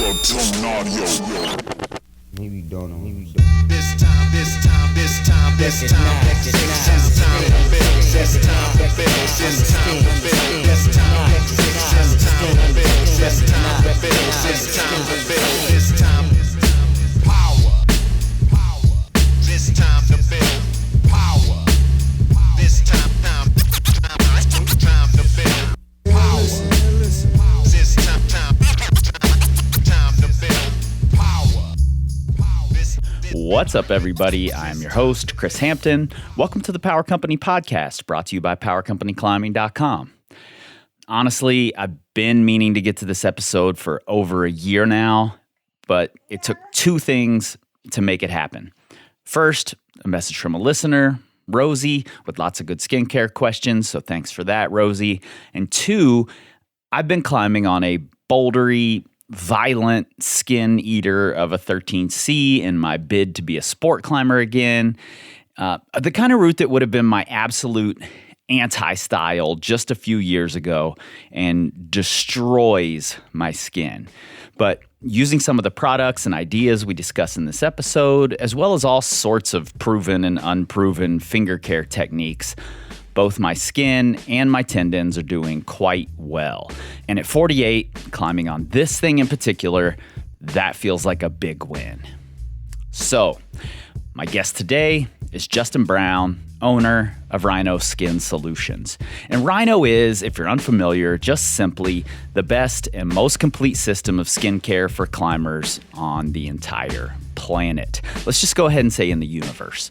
Maybe don't know. This time, this time, this time, this time, this time to build, this time to build, this time to build, this time to build, this time to build, this time to build, this time power, this time to build power, this time to build power, this time to build power. What's up, everybody? I'm your host, Kris Hampton. Welcome to the Power Company Podcast, brought to you by PowerCompanyClimbing.com. Honestly, I've been meaning to get to this episode for over a year now, but it took two things to make it happen. First, a message from a listener, Rosie, with lots of good skincare questions, so thanks for that, Rosie. And two, I've been climbing on a bouldery, violent skin eater of a 13C in my bid to be a sport climber again. The kind of route that would have been my absolute anti-style just a few years ago and destroys my skin. But using some of the products and ideas we discuss in this episode, as well as all sorts of proven and unproven finger care techniques, both my skin and my tendons are doing quite well. And at 48, climbing on this thing in particular, that feels like a big win. So, my guest today is Justin Brown, owner of Rhino Skin Solutions. And Rhino is, if you're unfamiliar, just simply the best and most complete system of skincare for climbers on the entire planet. Let's just go ahead and say in the universe.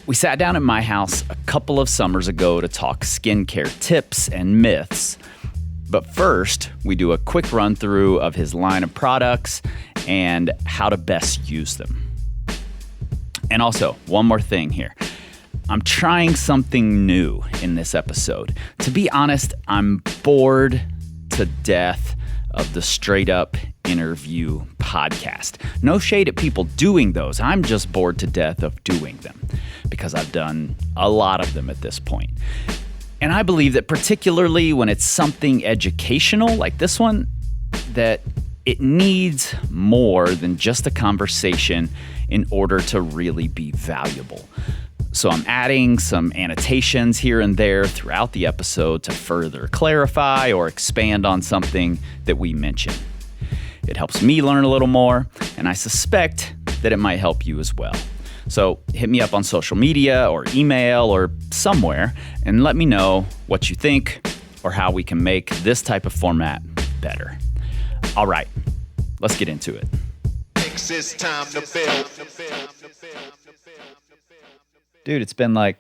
We sat down at my house a couple of summers ago to talk skincare tips and myths. But first, we do a quick run through of his line of products and how to best use them. And also, one more thing here. I'm trying something new in this episode. To be honest, I'm bored to death of the straight up interview podcast. No shade at people doing those. I'm just bored to death of doing them because I've done a lot of them at this point. And I believe that particularly when it's something educational like this one, that it needs more than just a conversation in order to really be valuable. So I'm adding some annotations here and there throughout the episode to further clarify or expand on something that we mention. It helps me learn a little more, and I suspect that it might help you as well. So hit me up on social media or email or somewhere and let me know what you think or how we can make this type of format better. All right, let's get into it. It's time to build. Dude, it's been like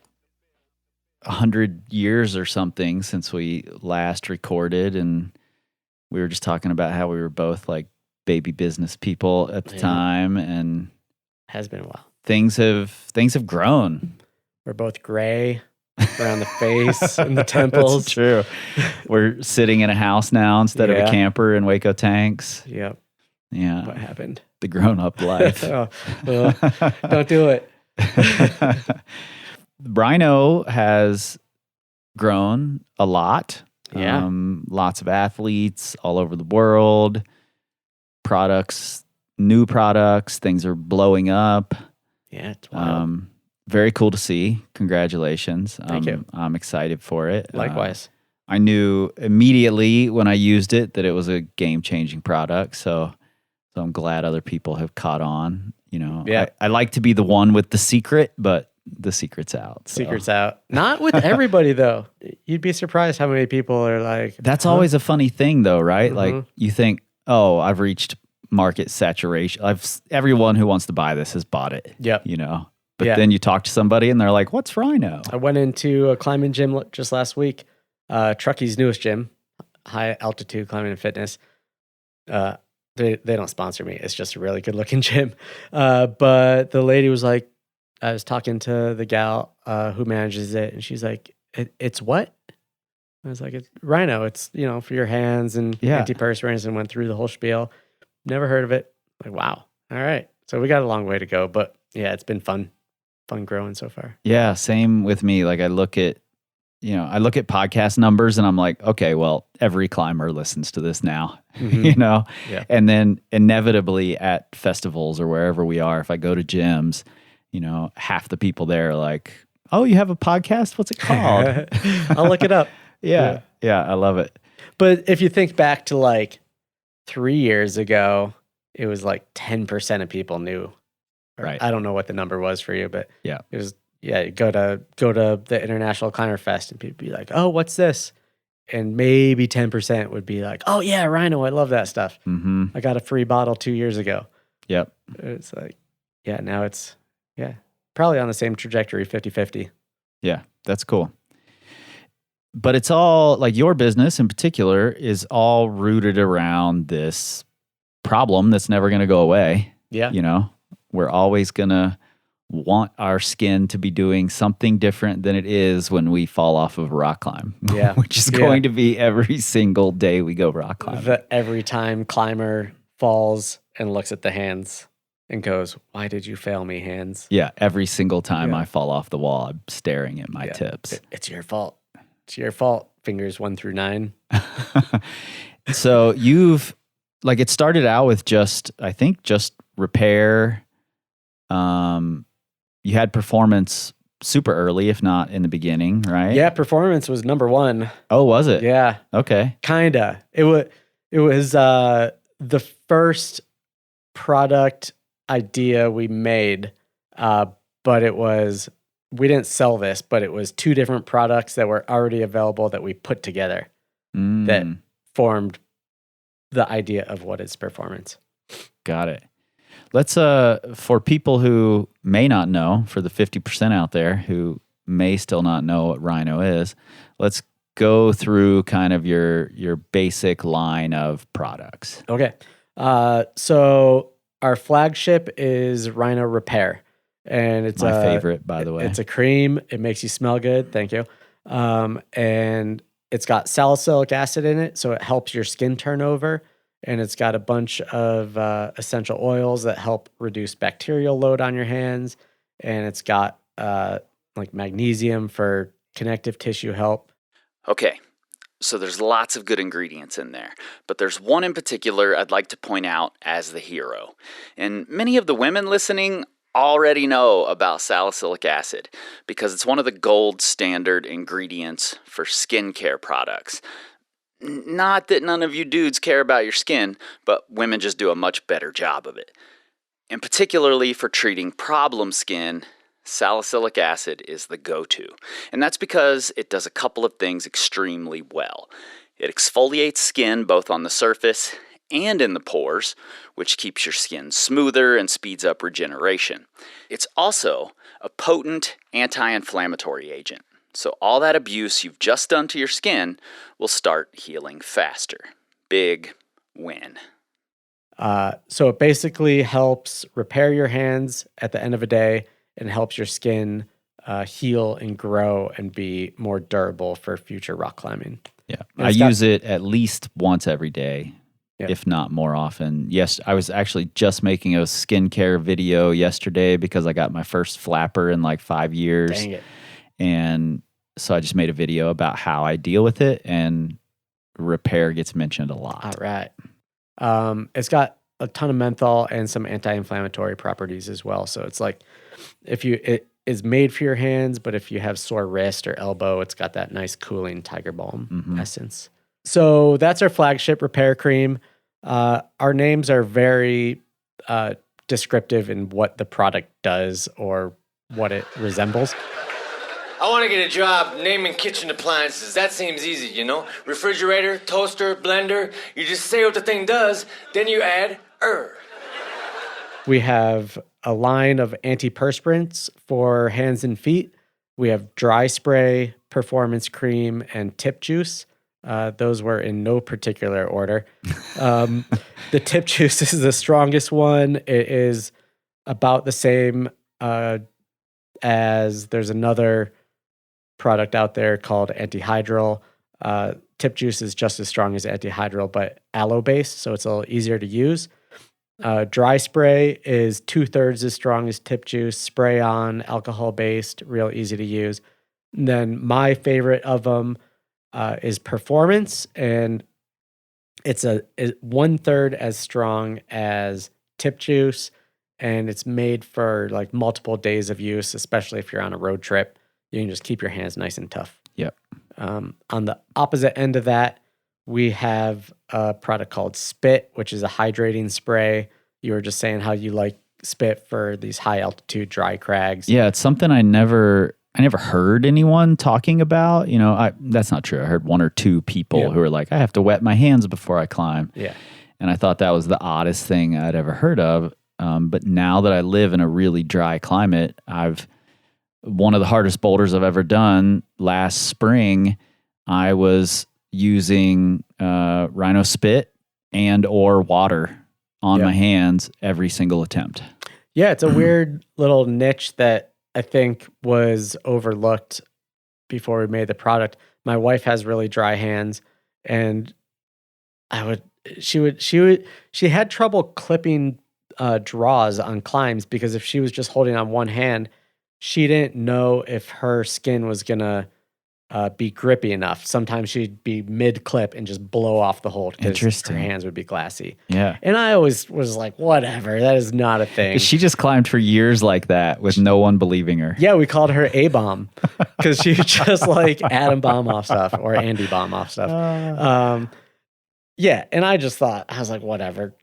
100 years or something since we last recorded, and we were just talking about how we were both like baby business people at the time, and has been a while. Things have grown. We're both gray around the face and the temples. That's true. We're sitting in a house now instead of a camper in Waco tanks. Yep. Yeah. What happened? The grown-up life. Don't do it. Rhino has grown a lot. Yeah. Lots of athletes all over the world. Products, new products, things are blowing up. Yeah, it's wild. Very cool to see. Congratulations. Thank you. I'm excited for it. Likewise. I knew immediately when I used it that it was a game-changing product. So I'm glad other people have caught on. You know, yeah. I like to be the one with the secret, but the secret's out. So. Secret's out. Not with everybody, though. You'd be surprised how many people are like... That's always a funny thing, though, right? Mm-hmm. Like, you think, oh, I've reached market saturation. Everyone who wants to buy this has bought it. Yep. You know? But then you talk to somebody and they're like, what's Rhino? I went into a climbing gym just last week. Truckie's newest gym, high altitude climbing and fitness. They don't sponsor me. It's just a really good looking gym. But the lady was like, I was talking to the gal who manages it, and she's like, it's what? I was like, it's Rhino. It's, for your hands and antiperspirants, and went through the whole spiel. Never heard of it. Like, wow. All right. So we got a long way to go, but yeah, it's been fun growing so far. Yeah, same with me. Like I look at, I look at podcast numbers and I'm like, okay, well, every climber listens to this now, Yeah. and then inevitably at festivals or wherever we are, if I go to gyms, half the people there are like, oh, you have a podcast? What's it called? I'll look it up. Yeah, I love it. But if you think back to like 3 years ago, it was like 10% of people knew. Right. I don't know what the number was for you, but Yeah. it was, you go to the International Climber Fest and people be like, oh, what's this? And maybe 10% would be like, oh yeah, Rhino, I love that stuff. Mm-hmm. I got a free bottle 2 years ago. Yep. It's like, yeah, now it's, probably on the same trajectory, 50-50. Yeah, that's cool. But it's all like your business in particular is all rooted around this problem that's never going to go away. Yeah. We're always going to want our skin to be doing something different than it is when we fall off of a rock climb. Yeah. Which is going to be every single day we go rock climbing. Every time climber falls and looks at the hands and goes, why did you fail me, hands? Yeah, every single time I fall off the wall, I'm staring at my tips. It's your fault. It's your fault. Fingers 1 through 9. So it started out with just repair. You had performance super early, if not in the beginning, right? Yeah, performance was number 1. Oh, was it? Yeah. Okay. Kinda. It was the first product idea we made, but we didn't sell this, but it was 2 different products that were already available that we put together that formed the idea of what is performance. Got it. Let's, for people who may not know, for the 50% out there who may still not know what Rhino is, let's go through kind of your basic line of products. Okay. So our flagship is Rhino Repair. And it's my favorite, by the way. It's a cream. It makes you smell good. Thank you. And it's got salicylic acid in it, so it helps your skin turnover. And it's got a bunch of essential oils that help reduce bacterial load on your hands. And it's got like magnesium for connective tissue help. Okay, so there's lots of good ingredients in there, but there's one in particular I'd like to point out as the hero. And many of the women listening already know about salicylic acid because it's one of the gold standard ingredients for skincare products. Not that none of you dudes care about your skin, but women just do a much better job of it. And particularly for treating problem skin, salicylic acid is the go-to. And that's because it does a couple of things extremely well. It exfoliates skin both on the surface and in the pores, which keeps your skin smoother and speeds up regeneration. It's also a potent anti-inflammatory agent. So all that abuse you've just done to your skin will start healing faster. Big win. So it basically helps repair your hands at the end of a day and helps your skin heal and grow and be more durable for future rock climbing. Yeah, I use it at least once every day, if not more often. Yes, I was actually just making a skincare video yesterday because I got my first flapper in like 5 years. Dang it. And so I just made a video about how I deal with it, and repair gets mentioned a lot. All right. It's got a ton of menthol and some anti-inflammatory properties as well. So it's like it is made for your hands, but if you have sore wrist or elbow, it's got that nice cooling tiger balm essence. So that's our flagship repair cream. Our names are very descriptive in what the product does or what it resembles. I want to get a job naming kitchen appliances. That seems easy, you know? Refrigerator, toaster, blender. You just say what the thing does, then you add We have a line of antiperspirants for hands and feet. We have dry spray, performance cream, and tip juice. Those were in no particular order. The tip juice is the strongest one. It is about the same as there's another product out there called antihydral. Tip juice is just as strong as antihydral, but aloe-based, so it's a little easier to use. Dry spray is 2/3 as strong as tip juice. Spray on, alcohol-based, real easy to use. And then my favorite of them is Performance, and it's 1/3 as strong as Tip Juice, and it's made for like multiple days of use, especially if you're on a road trip. You can just keep your hands nice and tough. Yep. On the opposite end of that, we have a product called Spit, which is a hydrating spray. You were just saying how you like Spit for these high altitude dry crags. Yeah, it's something I never heard anyone talking about. That's not true. I heard one or two people who were like, I have to wet my hands before I climb. Yeah. And I thought that was the oddest thing I'd ever heard of. But now that I live in a really dry climate, one of the hardest boulders I've ever done last spring, I was using Rhino Spit and or water on my hands every single attempt. Yeah, it's a weird little niche that I think was overlooked before we made the product. My wife has really dry hands, and she had trouble clipping draws on climbs because if she was just holding on one hand, she didn't know if her skin was gonna be grippy enough. Sometimes she'd be mid-clip and just blow off the hold because her hands would be glassy. Yeah. And I always was like, whatever, that is not a thing. She just climbed for years like that with no one believing her. Yeah, we called her A-Bomb because she would just like atom bomb off stuff or Andy bomb off stuff. Yeah, and I just thought, I was like, whatever,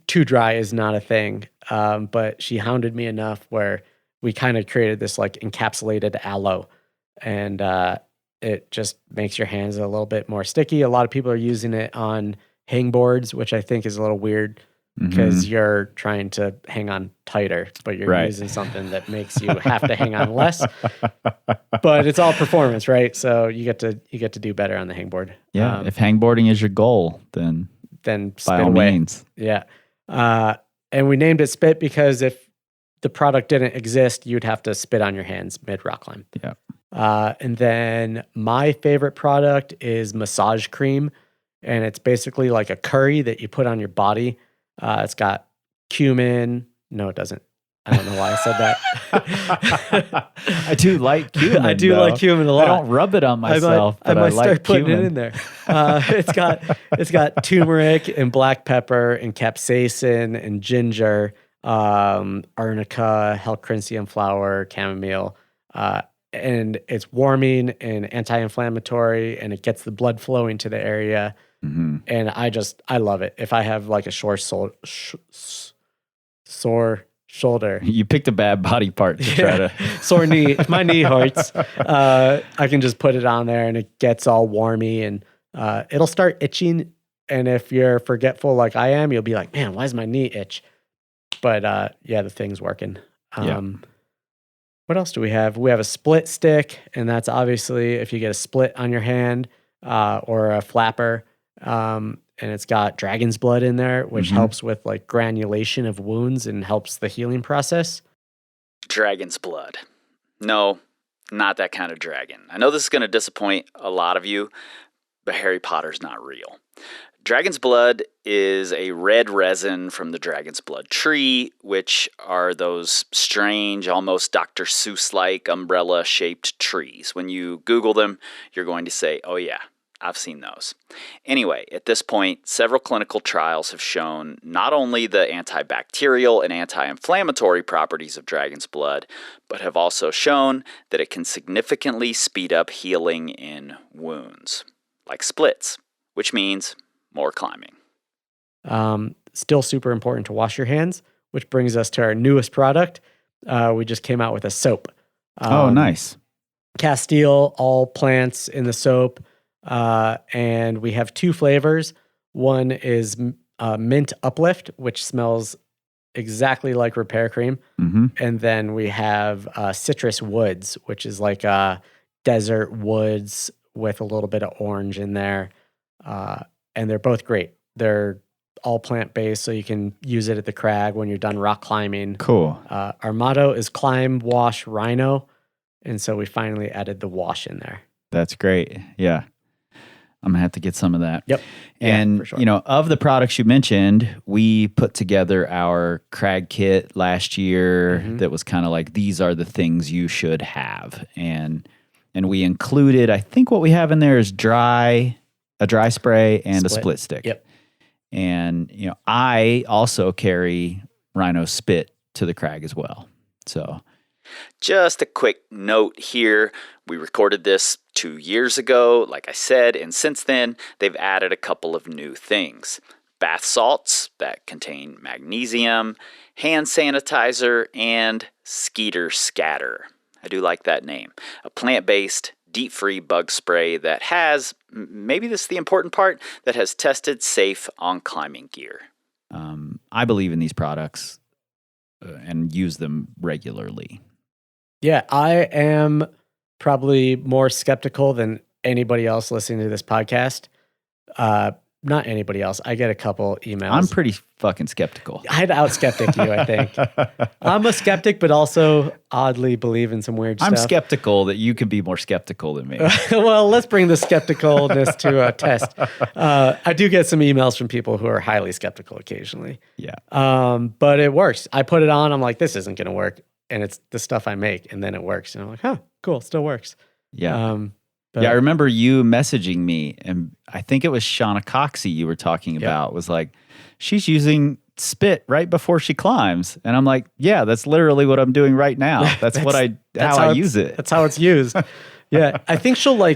too dry is not a thing. But she hounded me enough where we kind of created this like encapsulated aloe, and it just makes your hands a little bit more sticky. A lot of people are using it on hangboards, which I think is a little weird because you're trying to hang on tighter, but you're using something that makes you have to hang on less. But it's all performance, right? So you get to do better on the hangboard. Yeah, if hangboarding is your goal, then spit by all away. means. Yeah. And we named it Spit because if the product didn't exist, you'd have to spit on your hands mid rock climb. Yeah. And then my favorite product is Massage Cream, and it's basically like a curry that you put on your body. It's got cumin. No, it doesn't. I don't know why I said that. I do like cumin. I do like cumin a lot. I don't rub it on myself, I but might I like start putting cumin. it in there. It's got turmeric and black pepper and capsaicin and ginger, arnica, helichrysum flower, chamomile, and it's warming and anti-inflammatory, and it gets the blood flowing to the area. Mm-hmm. And I love it. If I have like a sore shoulder, You picked a bad body part to try to... sore knee. If my knee hurts, I can just put it on there and it gets all warmy, and it'll start itching. And if you're forgetful like I am, you'll be like, man, why does my knee itch? But yeah, the thing's working. What else do we have? We have a split stick, and that's obviously if you get a split on your hand or a flapper. And it's got dragon's blood in there, which helps with like granulation of wounds and helps the healing process. Dragon's blood. No, not that kind of dragon. I know this is going to disappoint a lot of you, but Harry Potter's not real. Dragon's blood is a red resin from the dragon's blood tree, which are those strange, almost Dr. Seuss-like umbrella-shaped trees. When you Google them, you're going to say, oh yeah, I've seen those. Anyway, at this point, several clinical trials have shown not only the antibacterial and anti-inflammatory properties of dragon's blood, but have also shown that it can significantly speed up healing in wounds, like splits, which means more climbing. Still super important to wash your hands, which brings us to our newest product. We just came out with a soap. Nice. Castile, all plants in the soap. And we have two flavors. One is mint uplift, which smells exactly like repair cream. And then we have citrus woods, which is like desert woods with a little bit of orange in there. And they're both great. They're all plant-based, so you can use it at the crag when you're done rock climbing. Cool. Our motto is climb, wash, rhino. And so we finally added the wash in there. That's great. Yeah. I'm going to have to get some of that. Yep. And, yeah, for sure. Of the products you mentioned, we put together our crag kit last year that was kind of like, these are the things you should have. And And we included, I think what we have in there is a dry spray and a split stick. Yep. And, I also carry Rhino Spit to the crag as well. So just a quick note here. We recorded this 2 years ago, like I said, and since then, they've added a couple of new things. Bath salts that contain magnesium, hand sanitizer, and Skeeter Scatter. I do like that name. A plant-based, deep-free bug spray that has, maybe this is the important part, that has tested safe on climbing gear. I believe in these products and use them regularly. Yeah, I am probably more skeptical than anybody else listening to this podcast. Not anybody else. I get a couple emails. I'm pretty fucking skeptical. I'd out-skeptic you, I think. I'm a skeptic, but also oddly believe in some weird I'm stuff. skeptical that you could be more skeptical than me. Well, let's bring the skepticalness to a test. I do get some emails from people who are highly skeptical occasionally. Yeah. But it works. I put it on. I'm like, this isn't going to work. And it's the stuff I make. And then it works. And I'm like, huh, cool. Still works. Yeah. But I remember you messaging me, and I think it was Shauna Coxey you were talking about, was like, she's using spit right before she climbs. And I'm like, yeah, that's literally what I'm doing right now. That's how I use it. That's how it's used. Yeah. I think she'll I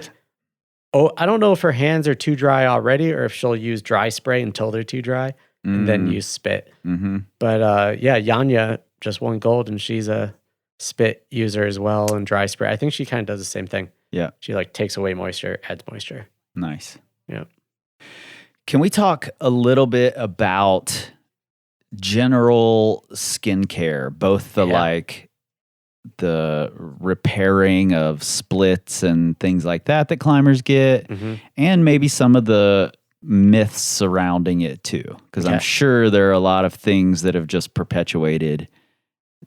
don't know if her hands are too dry already or if she'll use dry spray until they're too dry and then use spit. Mm-hmm. But Yanya just won gold and she's a spit user as well and dry spray. I think she kind of does the same thing. Yeah. She takes away moisture, adds moisture. Nice. Yeah. Can we talk a little bit about general skincare, both the repairing of splits and things like that climbers get, and maybe some of the myths surrounding it too? Because I'm sure there are a lot of things that have just perpetuated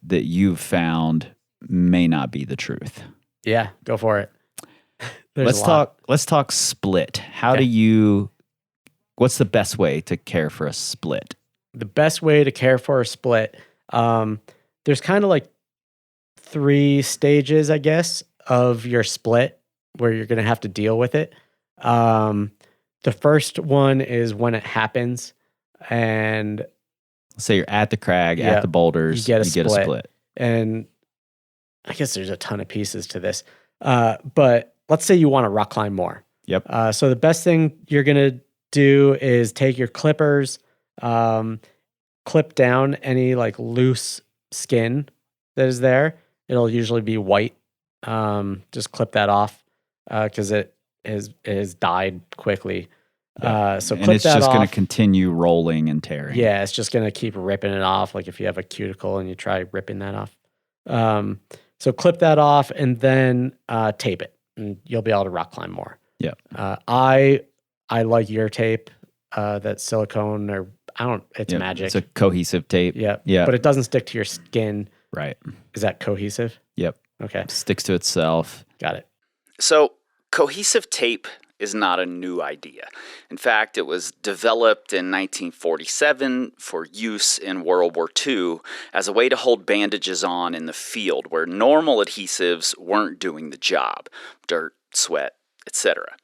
that you've found may not be the truth. Yeah, go for it. Let's talk split. What's the best way to care for a split? The best way to care for a split, there's kind of 3 stages, I guess, of your split where you're going to have to deal with it. The first one is when it happens, and say you're at the crag, at the boulders, you get a split. And I guess there's a ton of pieces to this. But let's say you want to rock climb more. Yep. So the best thing you're going to do is take your clippers, clip down any loose skin that is there. It'll usually be white. Just clip that off because it has died quickly. Yeah. So and clip it's that just off. going to continue rolling and tearing. Yeah, it's just going to keep ripping it off. Like if you have a cuticle and you try ripping that off. So clip that off and then tape it, and you'll be able to rock climb more. Yeah. I like your tape. That's silicone or it's magic. It's a cohesive tape. Yeah. Yeah. But it doesn't stick to your skin. Right. Is that cohesive? Yep. Okay. Sticks to itself. Got it. So cohesive tape is not a new idea. In fact, it was developed in 1947 for use in World War II as a way to hold bandages on in the field where normal adhesives weren't doing the job. Dirt, sweat, etc.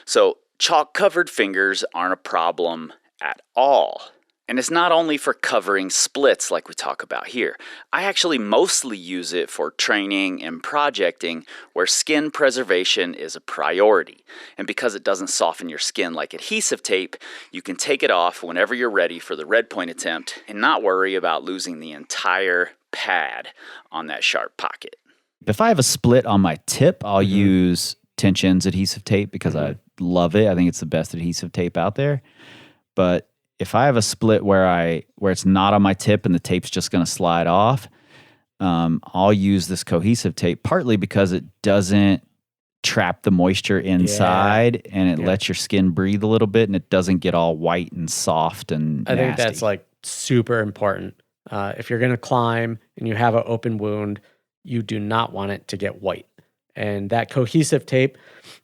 So chalk-covered fingers aren't a problem at all. And it's not only for covering splits like we talk about here. I actually mostly use it for training and projecting where skin preservation is a priority. And because it doesn't soften your skin like adhesive tape, you can take it off whenever you're ready for the red point attempt and not worry about losing the entire pad on that sharp pocket. If I have a split on my tip, I'll use Tension's adhesive tape because I love it. I think it's the best adhesive tape out there. But if I have a split where it's not on my tip and the tape's just going to slide off, I'll use this cohesive tape partly because it doesn't trap the moisture inside and it lets your skin breathe a little bit and it doesn't get all white and soft and nasty. I think that's super important. If you're going to climb and you have an open wound, you do not want it to get white. And that cohesive tape,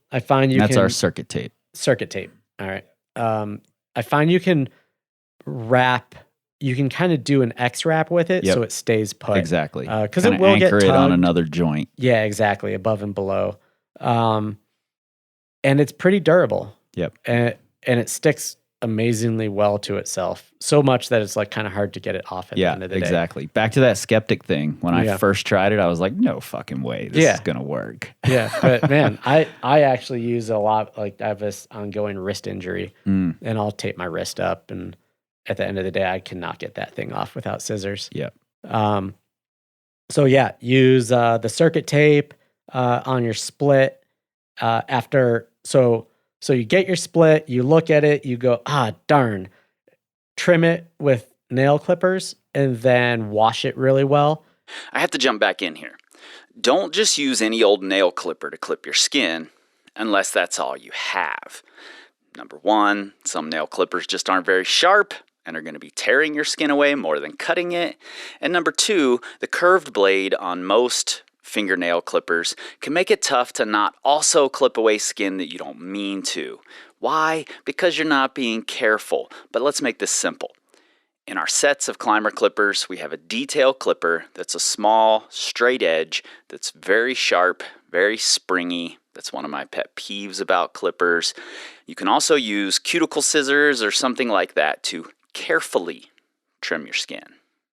I find that's our circuit tape. Circuit tape. All right. I find you can wrap, you can kind of do an X wrap with it so it stays put. Exactly. Because it will get anchor it tugged. on another joint. Yeah, exactly. Above and below. And it's pretty durable. Yep. And it sticks amazingly well to itself. So much that it's like kind of hard to get it off at the end of the day. Exactly. Back to that skeptic thing. When I Yeah. first tried it, I was like, no fucking way. This is going to work. Yeah. But man, I actually use a lot, like I have this ongoing wrist injury and I'll tape my wrist up. And at the end of the day, I cannot get that thing off without scissors. Yep. So yeah, use the circuit tape on your split after. So you get your split, you look at it, you go, darn, trim it with nail clippers and then wash it really well. I have to jump back in here. Don't just use any old nail clipper to clip your skin unless that's all you have. Number one, some nail clippers just aren't very sharp and are going to be tearing your skin away more than cutting it. And number two, the curved blade on most fingernail clippers can make it tough to not also clip away skin that you don't mean to. Why? Because you're not being careful. But let's make this simple. In our sets of climber clippers, we have a detail clipper that's a small, straight edge that's very sharp, very springy. That's one of my pet peeves about clippers. You can also use cuticle scissors or something like that to carefully trim your skin.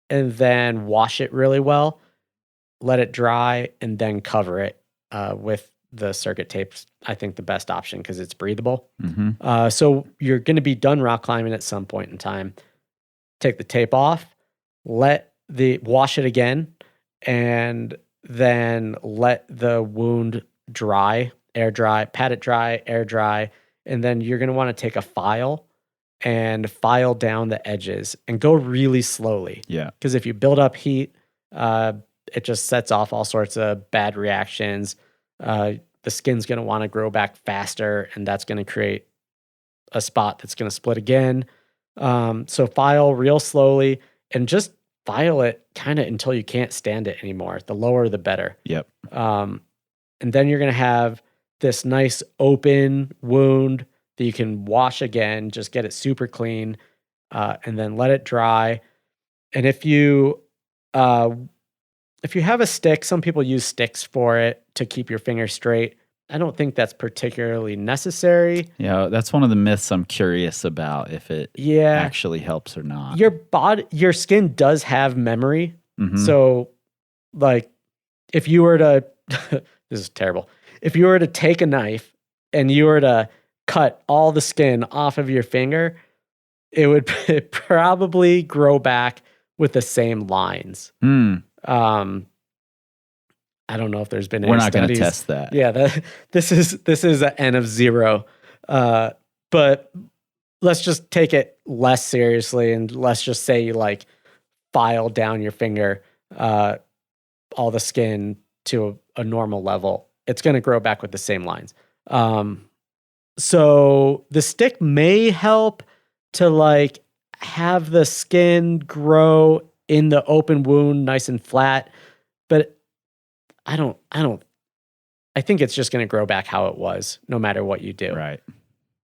And then wash it really well. Let it dry, and then cover it with the circuit tape's, I think, the best option because it's breathable. So you're going to be done rock climbing at some point in time. Take the tape off, wash it again, and then let the wound dry, air dry, pat it dry, air dry, and then you're going to want to take a file and file down the edges and go really slowly. Yeah. Because if you build up heat, it just sets off all sorts of bad reactions. The skin's going to want to grow back faster, and that's going to create a spot that's going to split again. So file real slowly and just file it kind of until you can't stand it anymore. The lower, the better. Yep. And then you're going to have this nice open wound that you can wash again, just get it super clean, and then let it dry. And if you have a stick, some people use sticks for it to keep your fingers straight. I don't think that's particularly necessary. Yeah, that's one of the myths I'm curious about, if it actually helps or not. Your skin does have memory. Mm-hmm. So, like, if you were to, this is terrible. If you were to take a knife and you were to cut all the skin off of your finger, it would probably grow back with the same lines. I don't know if there's been any We're not going to studies. test that. Yeah, this is an N of 0. But let's just take it less seriously, and let's just say you like file down your finger, all the skin to a normal level. It's going to grow back with the same lines. So the stick may help to like have the skin grow in the open wound nice and flat, but I think it's just going to grow back how it was no matter what you do. Right.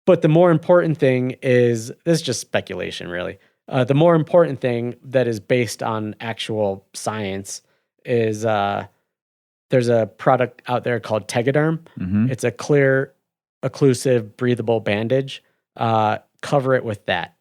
But the more important thing is, this is just speculation really. The more important thing that is based on actual science is there's a product out there called Tegaderm. Mm-hmm. It's a clear, occlusive, breathable bandage. Cover it with that,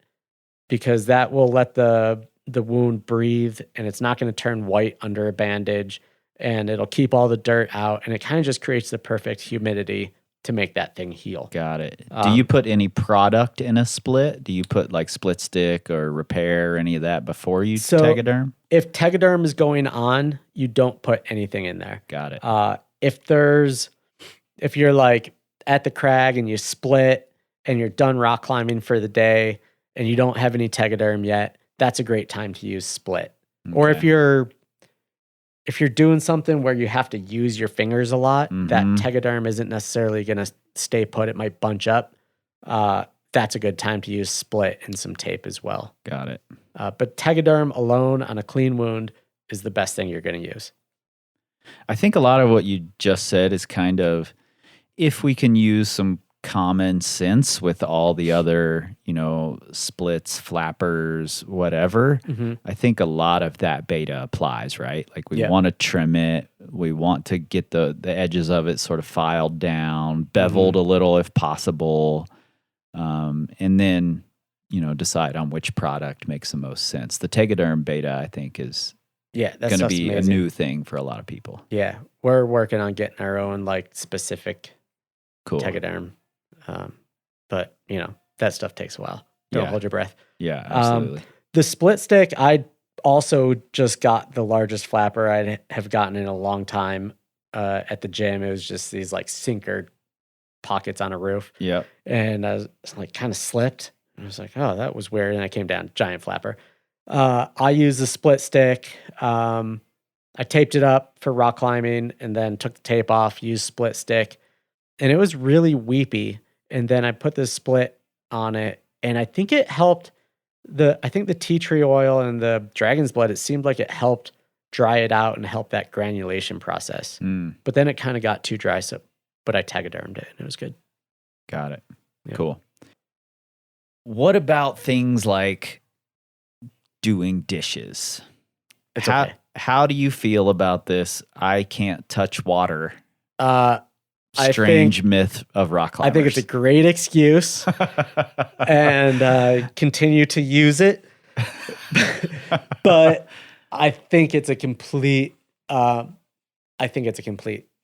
because that will let the wound breathe, and it's not going to turn white under a bandage, and it'll keep all the dirt out, and it kind of just creates the perfect humidity to make that thing heal. Got it. Do you put any product in a split? Do you put like split stick or repair or any of that before you Tegaderm? If Tegaderm is going on, you don't put anything in there. Got it. If you're like at the crag and you split and you're done rock climbing for the day and you don't have any Tegaderm yet, that's a great time to use split. Okay. Or if you're doing something where you have to use your fingers a lot, that Tegaderm isn't necessarily going to stay put. It might bunch up. That's a good time to use split and some tape as well. Got it. But Tegaderm alone on a clean wound is the best thing you're going to use. I think a lot of what you just said is kind of, if we can use some common sense with all the other, splits, flappers, whatever, I think a lot of that beta applies, right? Like we want to trim it. We want to get the edges of it sort of filed down, beveled a little if possible. And then, decide on which product makes the most sense. The Tegaderm beta, I think, is that's going to be amazing. a new thing for a lot of people. Yeah, we're working on getting our own like specific Cool. Tegaderm. But that stuff takes a while. Don't hold your breath. Yeah, absolutely. The split stick, I also just got the largest flapper I have gotten in a long time at the gym. It was just these like sinker pockets on a roof. Yeah. And I was like kind of slipped. I was like, oh, that was weird. And I came down, giant flapper. I used the split stick. I taped it up for rock climbing and then took the tape off, used split stick. And it was really weepy. And then I put this split on it. And I think it helped the tea tree oil and the dragon's blood, it seemed like it helped dry it out and help that granulation process. But then it kind of got too dry. But I Tegadermed it and it was good. Got it. Yeah. Cool. What about things like doing dishes? It's okay. How do you feel about this? I can't touch water. Strange myth of rock climbers. I think it's a great excuse, and continue to use it. But I think it's a complete.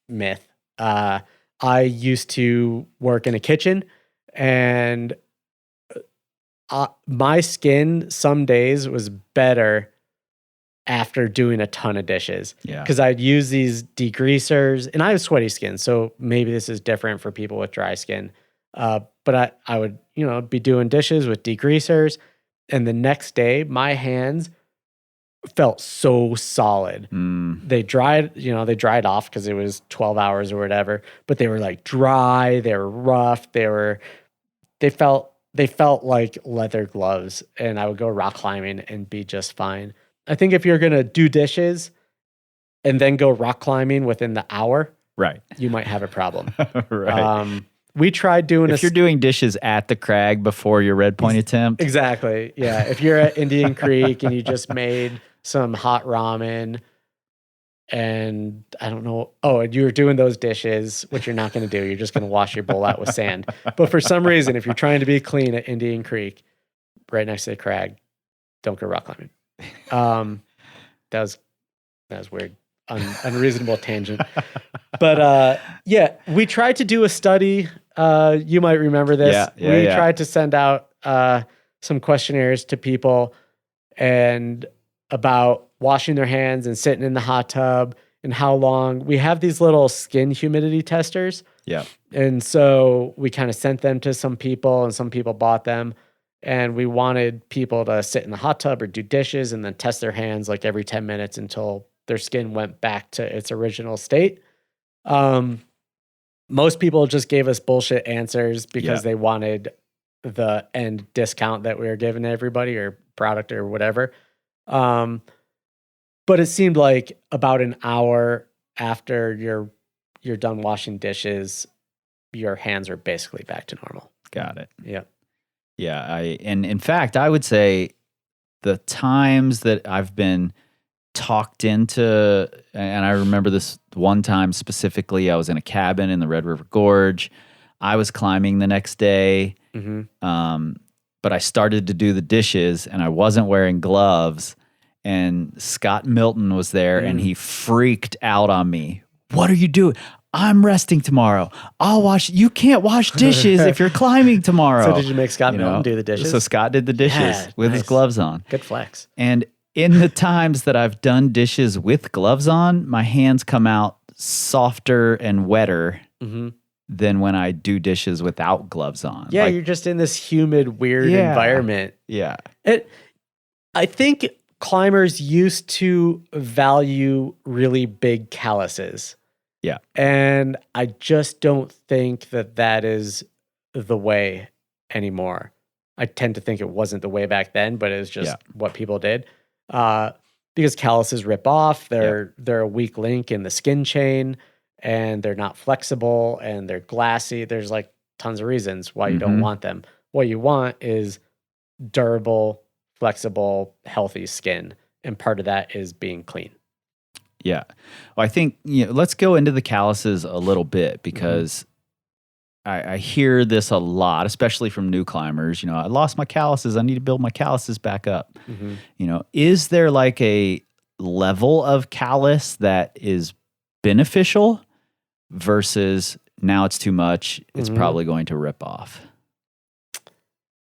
Myth. I used to work in a kitchen, and my skin some days was better after doing a ton of dishes. Yeah. Because I'd use these degreasers, and I have sweaty skin, so maybe this is different for people with dry skin. But I would, be doing dishes with degreasers, and the next day my hands felt so solid. They dried off because it was 12 hours or whatever, but they were like dry, they were rough, they felt like leather gloves, and I would go rock climbing and be just fine. I think if you're going to do dishes and then go rock climbing within the hour, right, you might have a problem. Right. We tried doing if you're doing dishes at the crag before your red point attempt. Exactly. Yeah. If you're at Indian Creek and you just made some hot ramen and I don't know, and you were doing those dishes, which you're not going to do. You're just going to wash your bowl out with sand. But for some reason, if you're trying to be clean at Indian Creek, right next to the crag, don't go rock climbing. That was weird, unreasonable tangent. But we tried to do a study. You might remember this. We tried to send out some questionnaires to people and about washing their hands and sitting in the hot tub and how long. We have these little skin humidity testers. Yeah. And so we kind of sent them to some people and some people bought them. And we wanted people to sit in the hot tub or do dishes and then test their hands like every 10 minutes until their skin went back to its original state. Most people just gave us bullshit answers because they wanted the end discount that we were giving to everybody or product or whatever. But it seemed like about an hour after you're done washing dishes, your hands are basically back to normal. Got it. Yeah. Yeah, and in fact, I would say the times that I've been talked into, and I remember this one time specifically, I was in a cabin in the Red River Gorge. I was climbing the next day, but I started to do the dishes, and I wasn't wearing gloves, and Scott Milton was there, and he freaked out on me. What are you doing? I'm resting tomorrow. I'll wash. You can't wash dishes if you're climbing tomorrow. So did you make Scott Milton do the dishes? So Scott did the dishes with his gloves on. Good flex. And in the times that I've done dishes with gloves on, my hands come out softer and wetter than when I do dishes without gloves on. Yeah, you're just in this humid, weird environment. Yeah. I think climbers used to value really big calluses. Yeah. And I just don't think that is the way anymore. I tend to think it wasn't the way back then, but it was just what people did. Because calluses rip off, they're a weak link in the skin chain, and they're not flexible, and they're glassy. There's like tons of reasons why you don't want them. What you want is durable, flexible, healthy skin. And part of that is being clean. Yeah. Well, I think, let's go into the calluses a little bit because I hear this a lot, especially from new climbers. I lost my calluses. I need to build my calluses back up. Is there like a level of callus that is beneficial versus now it's too much, it's probably going to rip off?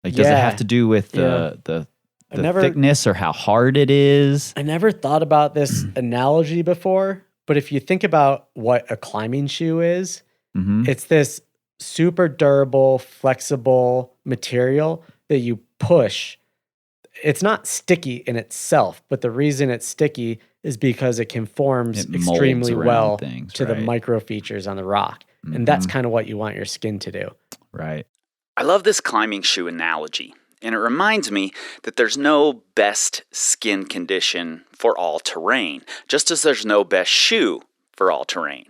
Like, does it have to do with the thickness or how hard it is? I never thought about this analogy before, but if you think about what a climbing shoe is, it's this super durable, flexible material that you push. It's not sticky in itself, but the reason it's sticky is because it conforms extremely well to the micro features on the rock. And that's kind of what you want your skin to do. Right. I love this climbing shoe analogy. And it reminds me that there's no best skin condition for all terrain, just as there's no best shoe for all terrain.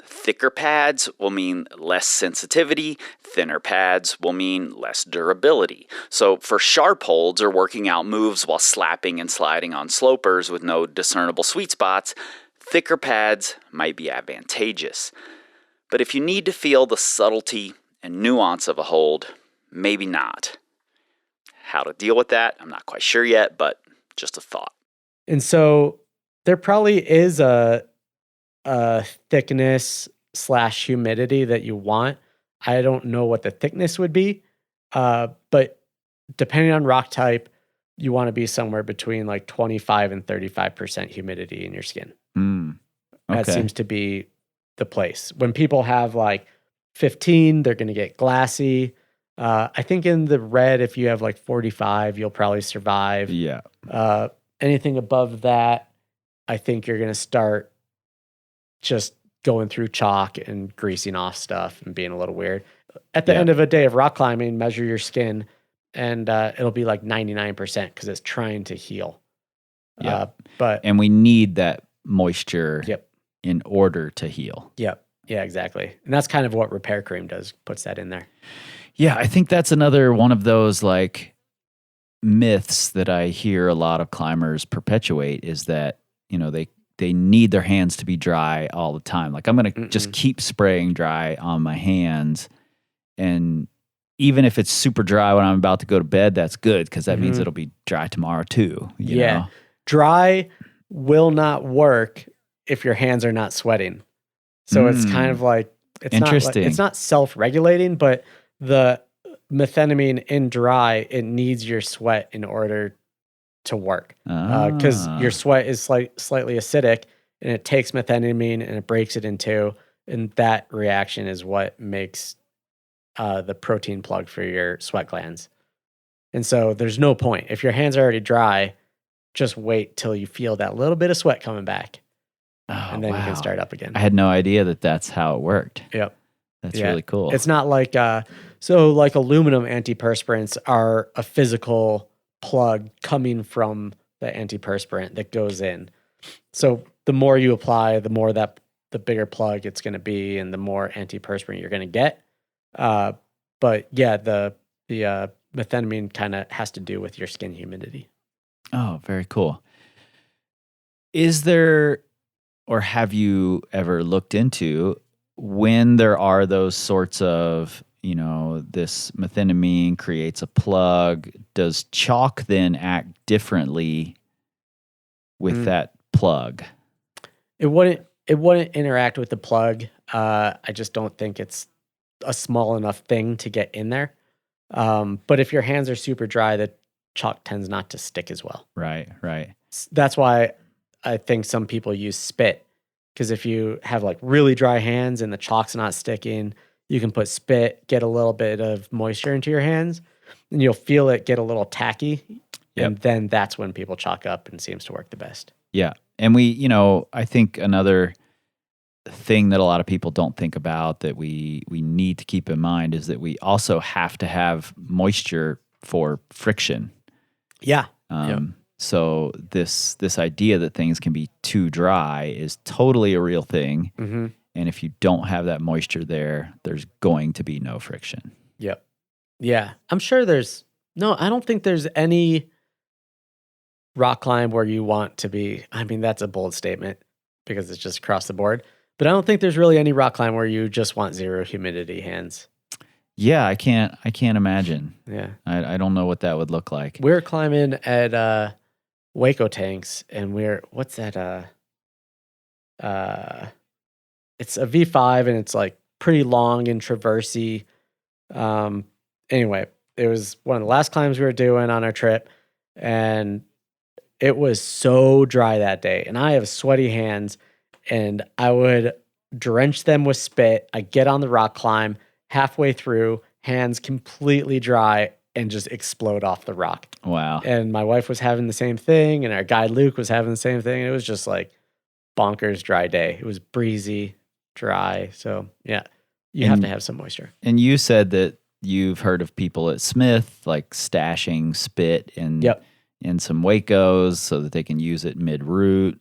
Thicker pads will mean less sensitivity. Thinner pads will mean less durability. So for sharp holds or working out moves while slapping and sliding on slopers with no discernible sweet spots, thicker pads might be advantageous. But if you need to feel the subtlety and nuance of a hold, maybe not. How to deal with that, I'm not quite sure yet, but just a thought. And so there probably is a thickness / humidity that you want. I don't know what the thickness would be, but depending on rock type, you want to be somewhere between like 25 and 35% humidity in your skin. That seems to be the place. When people have like 15, they're going to get glassy. I think in the red, if you have like 45, you'll probably survive. Yeah. Anything above that, I think you're going to start just going through chalk and greasing off stuff and being a little weird. At the end of a day of rock climbing, measure your skin and it'll be like 99% because it's trying to heal. And we need that moisture in order to heal. Yep. Yeah, exactly. And that's kind of what repair cream does, puts that in there. Yeah, I think that's another one of those like myths that I hear a lot of climbers perpetuate is that, they need their hands to be dry all the time. Like I'm going to just keep spraying dry on my hands. And even if it's super dry when I'm about to go to bed, that's good because that means it'll be dry tomorrow too. You know? Dry will not work if your hands are not sweating. So it's kind of like, it's not self-regulating, but the methenamine in dry, it needs your sweat in order to work. Because your sweat is slightly acidic and it takes methenamine and it breaks it in two. And that reaction is what makes the protein plug for your sweat glands. And so there's no point. If your hands are already dry, just wait till you feel that little bit of sweat coming back. And then you can start up again. I had no idea that that's how it worked. Yep. That's really cool. It's not like, like aluminum antiperspirants are a physical plug coming from the antiperspirant that goes in. So the more you apply, the more that the bigger plug it's going to be and the more antiperspirant you're going to get. But yeah, the methenamine kind of has to do with your skin humidity. Oh, very cool. Is there, or have you ever looked into when there are those sorts of, this methenamine creates a plug, does chalk then act differently with that plug? It wouldn't interact with the plug. I just don't think it's a small enough thing to get in there. But if your hands are super dry, the chalk tends not to stick as well. Right. That's why I think some people use spit. Because if you have like really dry hands and the chalk's not sticking, you can put spit, get a little bit of moisture into your hands, and you'll feel it get a little tacky. Yep. And then that's when people chalk up and seems to work the best. Yeah. And I think another thing that a lot of people don't think about that we need to keep in mind is that we also have to have moisture for friction. Yeah. So this idea that things can be too dry is totally a real thing. And if you don't have that moisture there, there's going to be no friction. Yep. Yeah. I'm sure I don't think there's any rock climb where you want to be. I mean, that's a bold statement because it's just across the board. But I don't think there's really any rock climb where you just want zero humidity hands. Yeah, I can't imagine. Yeah. I don't know what that would look like. We're climbing at Waco Tanks, and what's that? It's a V5, and it's like pretty long and traversy. Anyway, it was one of the last climbs we were doing on our trip, and it was so dry that day, and I have sweaty hands, and I would drench them with spit. I get on the rock climb, halfway through, hands completely dry, and just explode off the rock. Wow. And my wife was having the same thing, and our guy Luke was having the same thing. It was just like bonkers dry day. It was breezy, dry. So yeah, you have to have some moisture. And you said that you've heard of people at Smith like stashing spit in some Wacos so that they can use it mid-route.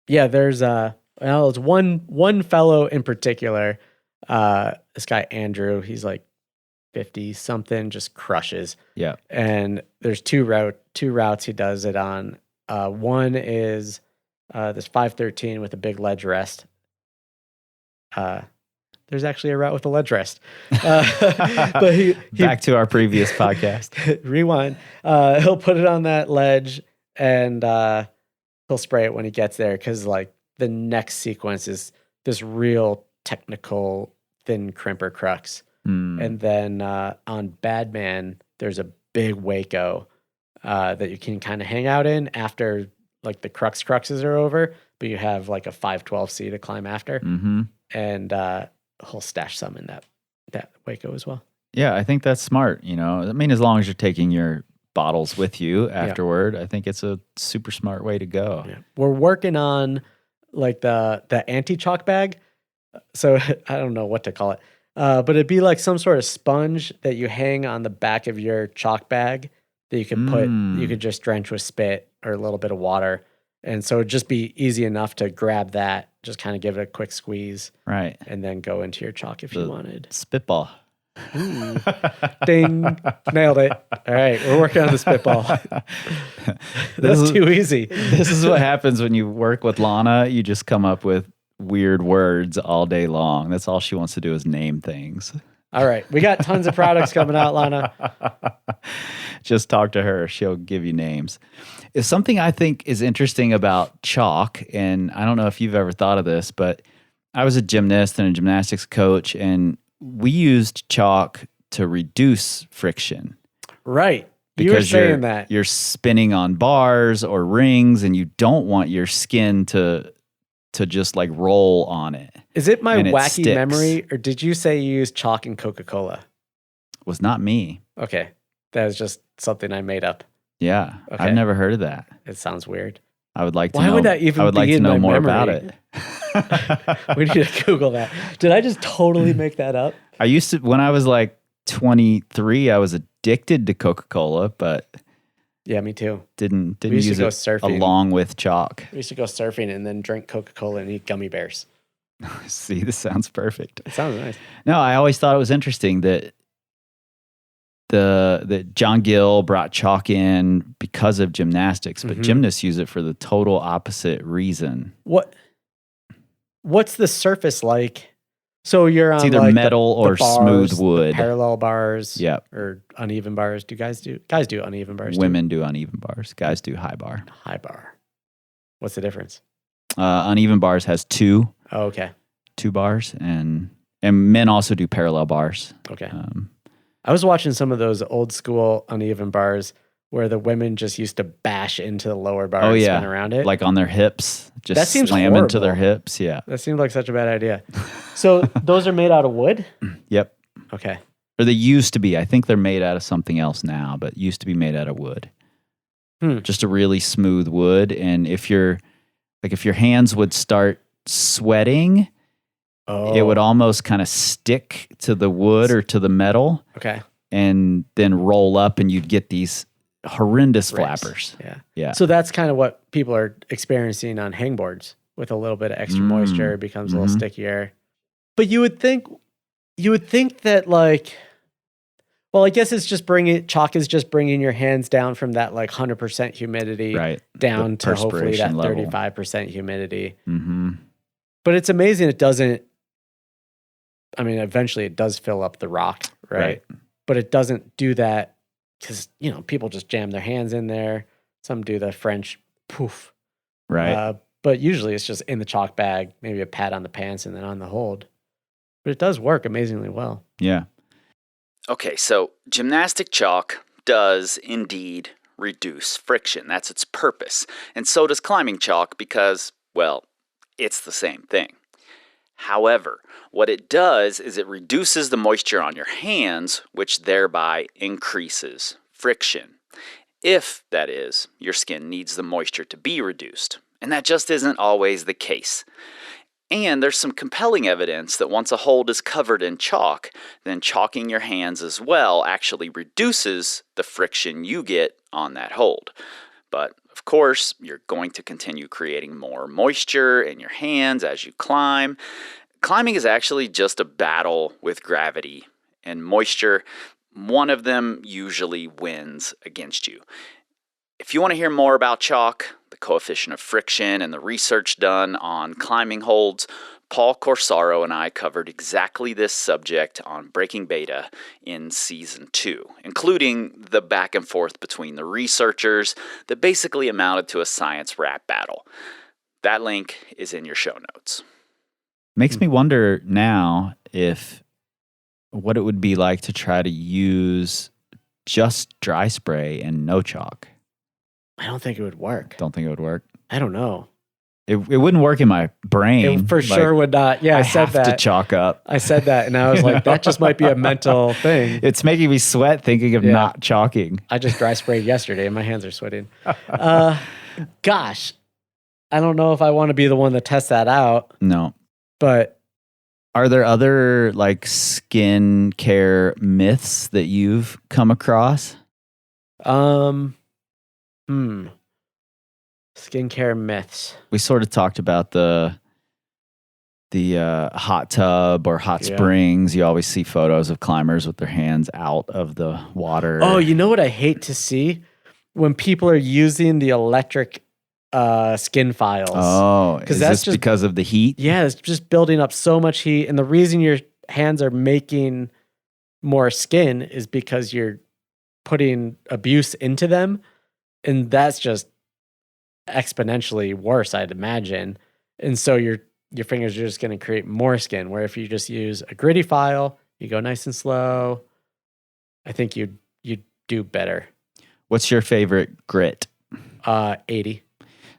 Yeah, there's it's one fellow in particular. This guy Andrew, he's like 50 something, just crushes. Yeah. And there's two routes he does it on. One is this 513 with a big ledge rest. There's actually a route with a ledge rest. But he back to our previous podcast. Rewind. He'll put it on that ledge and he'll spray it when he gets there, because like the next sequence is this real technical thin crimper crux. And then on Badman, there's a big Waco that you can kind of hang out in after like the cruxes are over, but you have like a 512C to climb after. Mm-hmm. And he'll stash some in that Waco as well. Yeah, I think that's smart. You know, I mean, as long as you're taking your bottles with you afterward, I think it's a super smart way to go. Yeah. We're working on like the anti-chalk bag. So I don't know what to call it. But it'd be like some sort of sponge that you hang on the back of your chalk bag that you could you could just drench with spit or a little bit of water. And so it'd just be easy enough to grab that, just kind of give it a quick squeeze. Right. And then go into your chalk if you wanted. Spitball. Ooh. Ding. Nailed it. All right. We're working on the spitball. That's too easy. This is what happens when you work with Lana. You just come up with weird words all day long. That's all she wants to do is name things. All right. We got tons of products coming out, Lana. Just talk to her. She'll give you names. It's something I think is interesting about chalk, and I don't know if you've ever thought of this, but I was a gymnast and a gymnastics coach, and we used chalk to reduce friction. Right. You were saying that. You're spinning on bars or rings, and you don't want your skin to just like roll on it. Is it my wacky sticks. memory, or did you say you used chalk and Coca-Cola? It was not me. Okay. That was just something I made up. Yeah. Okay. I've never heard of that. It sounds weird. I would like to Why know. would that even I would be like to in know my more memory? about it. We need to Google that. Did I just totally make that up? I used to, when I was like 23, I was addicted to Coca-Cola, but Yeah, me too. didn't We used to use go it surfing. along with chalk. We used to go surfing and then drink Coca-Cola and eat gummy bears. See, this sounds perfect. It sounds nice. No, I always thought it was interesting that that John Gill brought chalk in because of gymnastics, but gymnasts use it for the total opposite reason. What's the surface like? So you're on It's either like metal the or bars, smooth the wood. parallel bars, Yep. or uneven bars. Guys do uneven bars? Women do uneven bars. Guys do high bar. High bar. What's the difference? Uneven bars has two Oh, okay. bars, and men also do parallel bars. Okay. I was watching some of those old school uneven bars where the women just used to bash into the lower bar and spin around it. Like on their hips, just That seems slam into their horrible. hips. Yeah. That seemed like such a bad idea. So those are made out of wood? Yep. Okay. Or they used to be. I think they're made out of something else now, but used to be made out of wood. Just a really smooth wood. And if your hands would start sweating, it would almost kind of stick to the wood or to the metal. Okay. And then roll up, and you'd get these horrendous Rips. flappers. Yeah. Yeah. So that's kind of what people are experiencing on hangboards with a little bit of extra moisture, it becomes a little stickier. But you would think that like, well, I guess it's just chalk is just bringing your hands down from that like 100% humidity down to hopefully that 35% humidity. But it's amazing it doesn't, I mean, eventually it does fill up the rock, right? But it doesn't do that because, you know, people just jam their hands in there. Some do the French poof. Right. But usually it's just in the chalk bag, maybe a pat on the pants and then on the hold. But it does work amazingly well. Yeah. Okay, so gymnastic chalk does indeed reduce friction. That's its purpose. And so does climbing chalk because, well, it's the same thing. However, what it does is it reduces the moisture on your hands, which thereby increases friction. If, that is, your skin needs the moisture to be reduced. And that just isn't always the case. And there's some compelling evidence that once a hold is covered in chalk, then chalking your hands as well actually reduces the friction you get on that hold. But of course, you're going to continue creating more moisture in your hands as you climb. Climbing is actually just a battle with gravity and moisture. One of them usually wins against you. If you want to hear more about chalk, the coefficient of friction, and the research done on climbing holds, Paul Corsaro and I covered exactly this subject on Breaking Beta in Season 2, including the back and forth between the researchers that basically amounted to a science rap battle. That link is in your show notes. Makes me wonder now what it would be like to try to use just dry spray and no chalk. I don't think it would work. Don't think it would work? I don't know. It wouldn't work in my brain. It for sure would not. Yeah, I said that. I have to chalk up. I said that, and I was like, that just might be a mental thing. It's making me sweat thinking of not chalking. I just dry sprayed yesterday, and my hands are sweating. Gosh, I don't know if I want to be the one to test that out. No. But are there other like skin care myths that you've come across? Skincare myths. We sort of talked about the hot tub or hot springs. You always see photos of climbers with their hands out of the water. Oh, you know what I hate to see? When people are using the electric skin files. Oh, is this just because of the heat? Yeah, it's just building up so much heat. And the reason your hands are making more skin is because you're putting abuse into them. And that's just exponentially worse, I'd imagine. And so your fingers are just going to create more skin. Where if you just use a gritty file, you go nice and slow, I think you do better. What's your favorite grit? 80.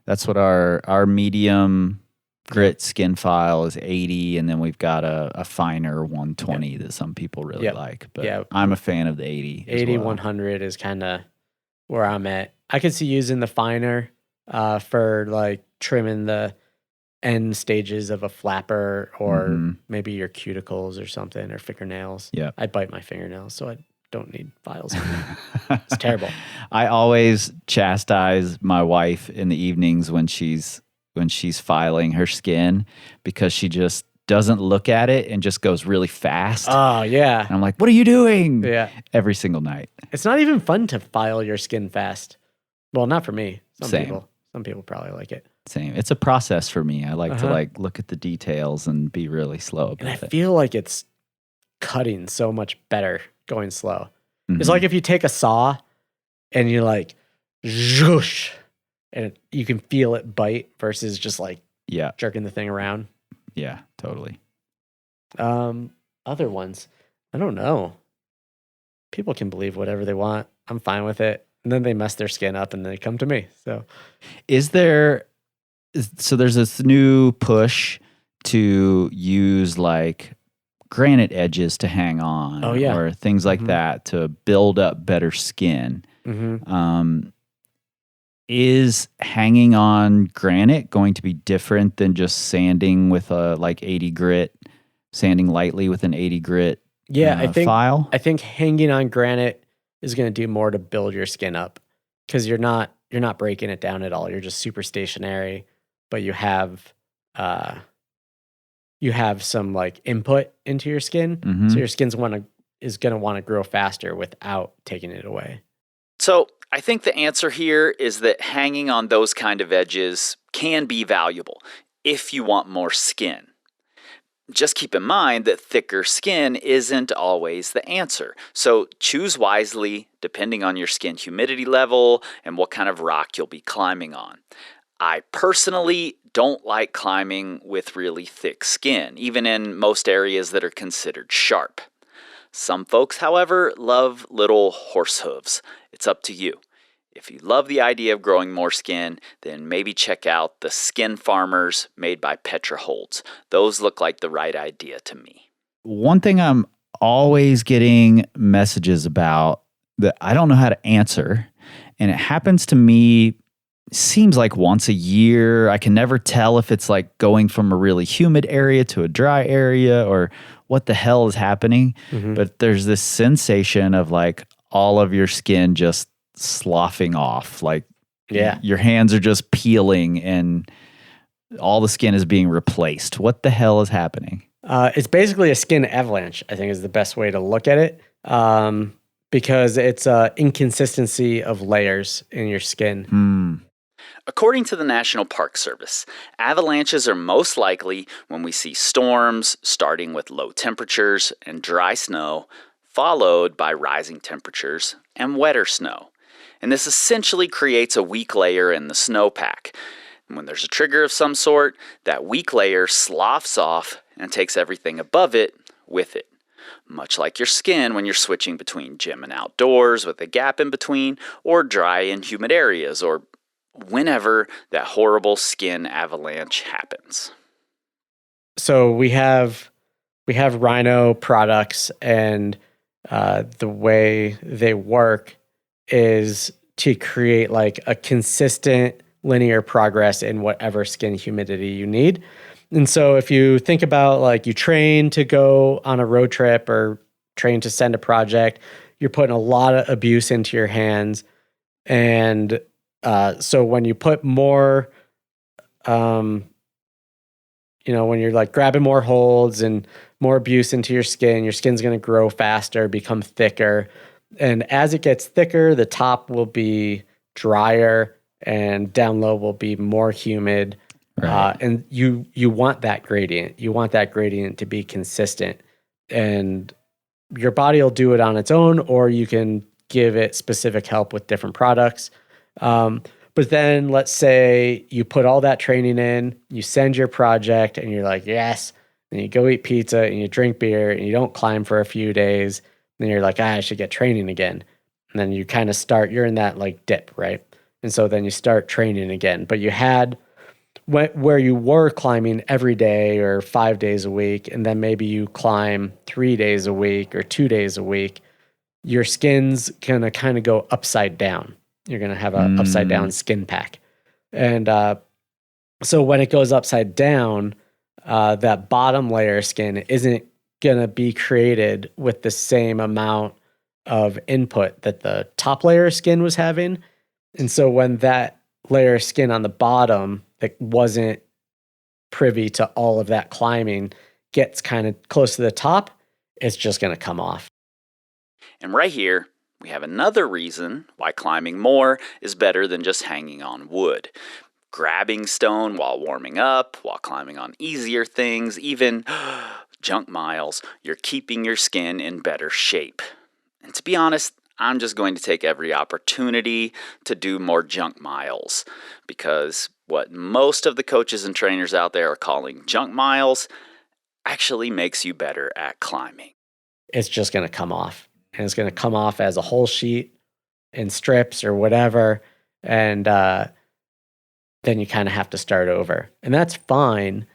That's what our medium grit skin file is 80, and then we've got a finer 120 that some people really like. But I'm a fan of the 80. 80, 100 is kind of where I'm at. I could see using the finer for like trimming the end stages of a flapper or maybe your cuticles or something or fingernails. Yeah, I bite my fingernails, so I don't need files. It's terrible. I always chastise my wife in the evenings when she's filing her skin because she just doesn't look at it and just goes really fast. Oh, yeah. And I'm like, what are you doing? Yeah. Every single night. It's not even fun to file your skin fast. Well, not for me. Same. Some people probably like it. Same. It's a process for me. I like to like look at the details and be really slow about it. And I feel like it's cutting so much better going slow. It's like if you take a saw and you like zhoosh, and you can feel it bite versus just like jerking the thing around. Yeah, totally. Other ones, I don't know. People can believe whatever they want. I'm fine with it. And then they mess their skin up and they come to me. So there's this new push to use like granite edges to hang on or things like that to build up better skin. Is hanging on granite going to be different than just sanding with a like 80 grit, sanding lightly with an 80 grit file? I think hanging on granite is going to do more to build your skin up because you're not breaking it down at all. You're just super stationary, but you have you have some like input into your skin. Mhm. So your skin's is going to want to grow faster without taking it away. So I think the answer here is that hanging on those kind of edges can be valuable if you want more skin. Just keep in mind that thicker skin isn't always the answer. So choose wisely depending on your skin humidity level and what kind of rock you'll be climbing on. I personally don't like climbing with really thick skin, even in most areas that are considered sharp. Some folks, however, love little horse hooves. It's up to you. If you love the idea of growing more skin, then maybe check out the Skin Farmers made by Petra Holtz. Those look like the right idea to me. One thing I'm always getting messages about that I don't know how to answer, and it happens to me, seems like once a year. I can never tell if it's like going from a really humid area to a dry area or what the hell is happening. But there's this sensation of like all of your skin just sloughing off. Like your hands are just peeling and all the skin is being replaced. What the hell is happening? It's basically a skin avalanche, I think is the best way to look at it. Because it's inconsistency of layers in your skin. According to the National Park Service, avalanches are most likely when we see storms starting with low temperatures and dry snow, followed by rising temperatures and wetter snow. And this essentially creates a weak layer in the snowpack. And when there's a trigger of some sort, that weak layer sloughs off and takes everything above it with it. Much like your skin when you're switching between gym and outdoors with a gap in between, or dry and humid areas, or whenever that horrible skin avalanche happens. So we have Rhino products, and the way they work is to create like a consistent linear progress in whatever skin humidity you need. And so if you think about like you train to go on a road trip or train to send a project, you're putting a lot of abuse into your hands. And so when you put more, when you're like grabbing more holds and more abuse into your skin's going to grow faster, become thicker. And as it gets thicker, the top will be drier and down low will be more humid. Right. And you want that gradient. You want that gradient to be consistent. And your body will do it on its own, or you can give it specific help with different products. But then let's say you put all that training in, you send your project and you're like, yes. And you go eat pizza and you drink beer and you don't climb for a few days. And then you're like, I should get training again. And then you kind of you're in that like dip, right? And so then you start training again. But you had where you were climbing every day or 5 days a week, and then maybe you climb 3 days a week or 2 days a week, your skin's going to kind of go upside down. You're going to have an upside down skin pack. And so when it goes upside down, that bottom layer skin isn't going to be created with the same amount of input that the top layer skin was having. And so when that layer of skin on the bottom that wasn't privy to all of that climbing gets kind of close to the top, it's just going to come off. And right here, we have another reason why climbing more is better than just hanging on wood. Grabbing stone while warming up, while climbing on easier things, even junk miles, you're keeping your skin in better shape. And to be honest, I'm just going to take every opportunity to do more junk miles, because what most of the coaches and trainers out there are calling junk miles actually makes you better at climbing. It's just going to come off. And it's going to come off as a whole sheet in strips or whatever. And then you kind of have to start over. And that's fine.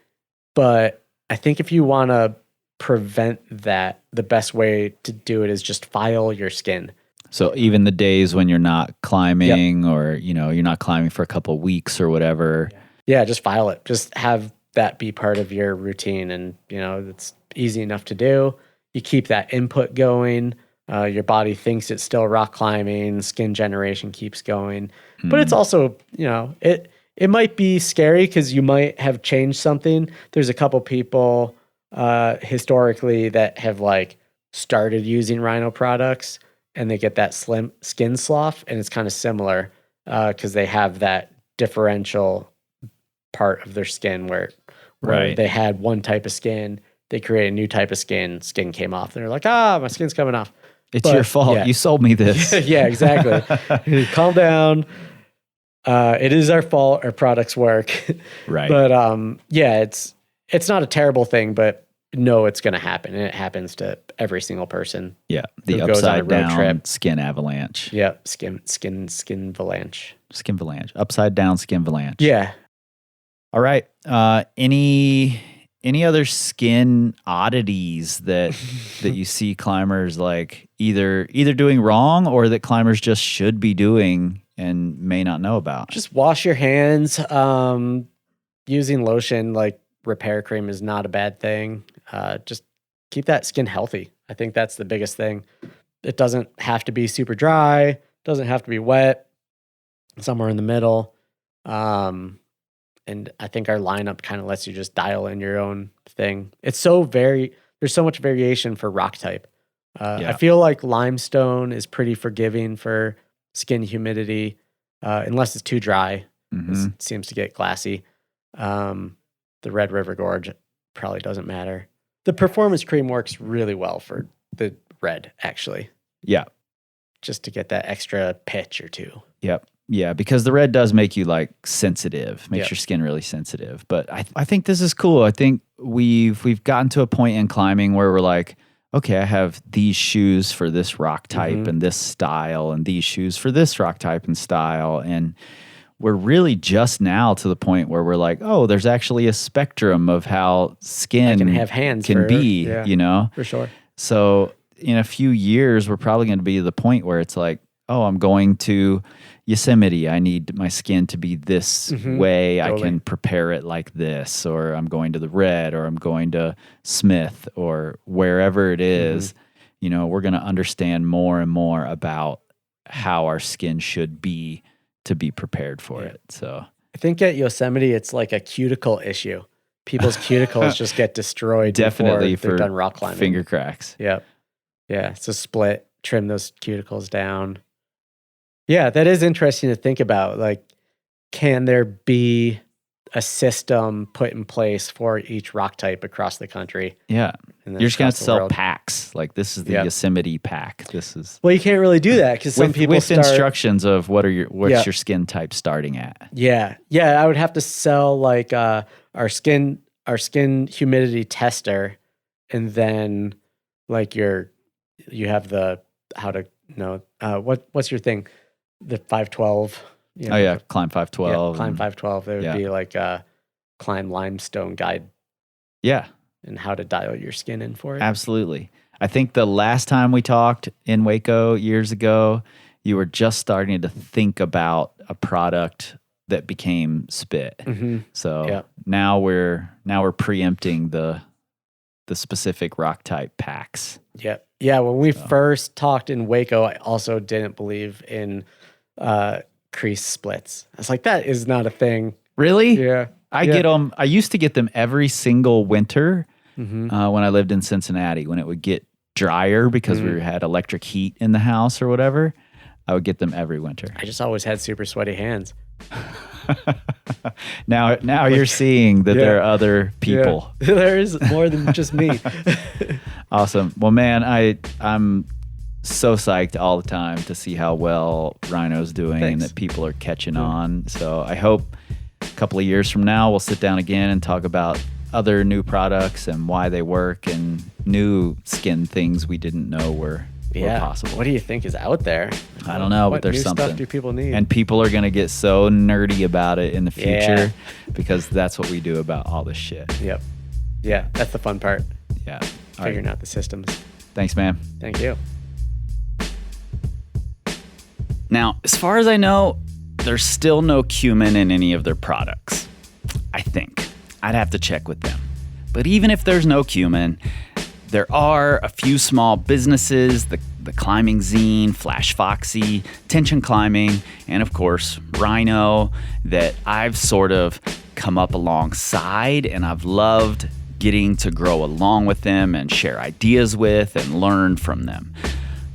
But I think if you want to prevent that, the best way to do it is just file your skin. So even the days when you're not climbing, or, you're not climbing for a couple of weeks or whatever. Yeah, just file it. Just have that be part of your routine. And, it's easy enough to do. You keep that input going. Your body thinks it's still rock climbing. Skin generation keeps going. But it's also, it might be scary because you might have changed something. There's a couple people historically that have like started using Rhino products and they get that slim skin slough, and it's kind of similar because they have that differential part of their skin where Right. they had one type of skin, they create a new type of skin came off. And they're like, my skin's coming off. It's your fault. yeah. You sold me this. Yeah, exactly. Calm down. It is our fault. Our products work. Right. But yeah, it's not a terrible thing, but no, it's going to happen. And it happens to every single person. Yeah. The who goes on a upside road down trip. skin avalanche. Yeah. Skin avalanche. Skin avalanche. Upside down skin avalanche. Yeah. All right. Any other skin oddities that you see climbers like either doing wrong or that climbers just should be doing and may not know about? Just wash your hands. Using lotion like repair cream is not a bad thing. Just keep that skin healthy. I think that's the biggest thing. It doesn't have to be super dry. Doesn't have to be wet. Somewhere in the middle. And I think our lineup kind of lets you just dial in your own thing. It's there's so much variation for rock type. I feel like limestone is pretty forgiving for skin humidity, unless it's too dry. It seems to get glassy. The Red River Gorge probably doesn't matter. The performance cream works really well for the red, actually. Yeah. Just to get that extra pitch or two. Yep. Yeah, because the red does make you like sensitive, makes Yep. your skin really sensitive. But I think this is cool. I think we've gotten to a point in climbing where we're like, okay, I have these shoes for this rock type and this style, and these shoes for this rock type and style. And we're really just now to the point where we're like, oh, there's actually a spectrum of how skin can have hands can for- be, yeah. you know? For sure. So in a few years, we're probably going to be to the point where it's like, oh, I'm going to Yosemite. I need my skin to be this way. totally. I can prepare it like this. Or I'm going to the Red, or I'm going to Smith, or wherever it is. You know, we're going to understand more and more about how our skin should be to be prepared for it. So I think at Yosemite, it's like a cuticle issue. People's cuticles just get destroyed definitely before for they're done rock climbing. finger cracks. Yep. Yeah, it's a split. Trim those cuticles down. Yeah, that is interesting to think about. Like, can there be a system put in place for each rock type across the country? Yeah. And then You're just going to across the sell world? packs. Like, this is the Yep. Yosemite pack. This is Well, you can't really do that because some people with start. instructions of what's Yeah. your skin type starting at. Yeah, I would have to sell like our skin humidity tester, and then like you have the how to know what's your thing, the 512. You know, Oh yeah, Climb 512. yeah, Climb 512. There would yeah. be like a Climb limestone guide Yeah, and how to dial your skin in for it. absolutely. I think the last time we talked in Waco years ago, you were just starting to think about a product that became spit. So Yeah. now we're preempting the specific rock type packs. Yep. Yeah. When we first talked in Waco, I also didn't believe in crease splits. I was like, that is not a thing. Really? Yeah. I get them. I used to get them every single winter Mm-hmm. when I lived in Cincinnati. When it would get drier because we had electric heat in the house or whatever, I would get them every winter. I just always had super sweaty hands. Now you're seeing that there are other people. Yeah. There is more than just me. Awesome. Well, man, I'm so psyched all the time to see how well Rhino's doing and Thanks. that people are catching on. So I hope a couple of years from now we'll sit down again and talk about other new products and why they work and new skin things we didn't know were possible. What do you think is out there? I don't know, What but there's new something. stuff do people need? And people are going to get so nerdy about it in the future Yeah. because that's what we do about all this shit. Yep. Yeah, that's the fun part. Yeah. All right. Figuring out the systems. Thanks, man. Thank you. Now, as far as I know, there's still no cumin in any of their products. I think. I'd have to check with them. But even if there's no cumin, there are a few small businesses the Climbing Zine, Flash Foxy, Tension Climbing, and of course, Rhino, that I've sort of come up alongside, and I've loved getting to grow along with them and share ideas with and learn from them.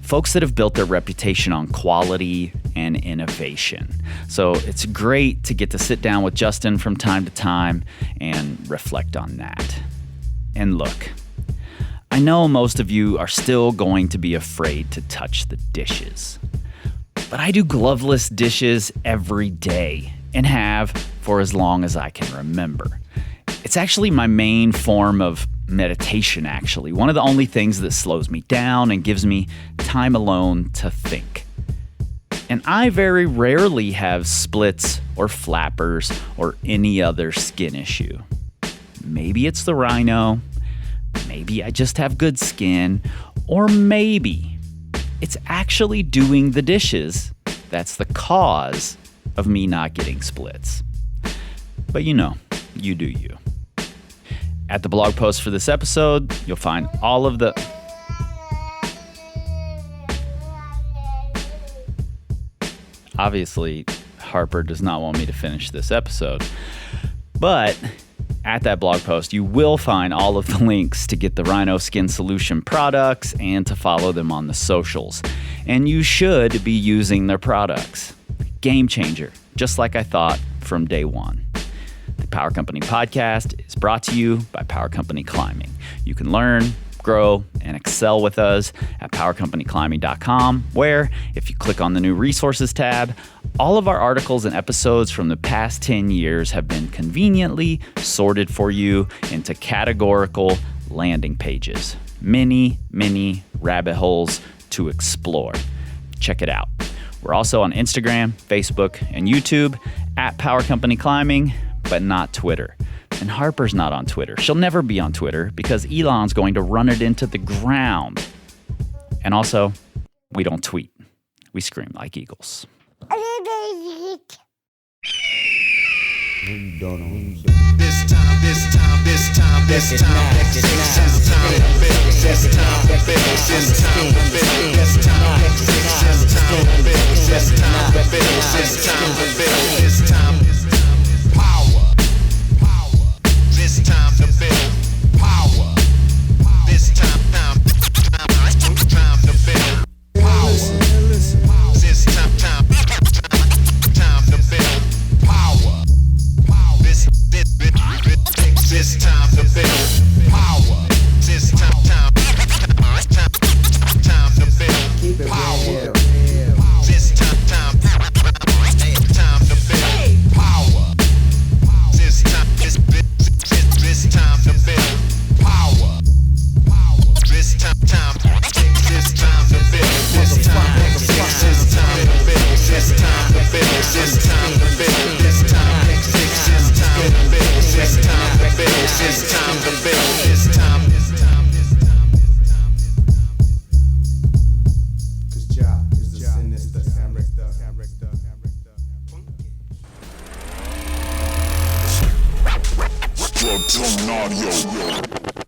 Folks that have built their reputation on quality and innovation. So it's great to get to sit down with Justin from time to time and reflect on that. And look, I know most of you are still going to be afraid to touch the dishes, but I do gloveless dishes every day and have for as long as I can remember. It's actually my main form of meditation, actually. One of the only things that slows me down and gives me time alone to think. And I very rarely have splits or flappers or any other skin issue. Maybe it's the Rhino, maybe I just have good skin, or maybe it's actually doing the dishes that's the cause of me not getting splits. But you know, you do you. At the blog post for this episode, you'll find all of the... Obviously, Harper does not want me to finish this episode, but at that blog post, you will find all of the links to get the Rhino Skin Solution products and to follow them on the socials. And you should be using their products. Game changer, just like I thought from day one. The Power Company Podcast is brought to you by Power Company Climbing. You can learn, grow, and excel with us at powercompanyclimbing.com, where, if you click on the new resources tab, all of our articles and episodes from the past 10 years have been conveniently sorted for you into categorical landing pages. Many, many rabbit holes to explore. Check it out. We're also on Instagram, Facebook, and YouTube at Power Company Climbing, but not Twitter. And Harper's not on Twitter. She'll never be on Twitter because Elon's going to run it into the ground. And also, we don't tweet. We scream like eagles. We don't know. This time, this time, this time, this time, this time, this time, this time, this time, this time, power, this time to build power, this time to build power, this time to build power. This time to build power. This time to build power. This time to build power. This time to build power. This time to build. This time to build. This time to build. This time to build. This time to build. This time to build. This time to build. This time. Cause Jah is the sinister character. Structure audio.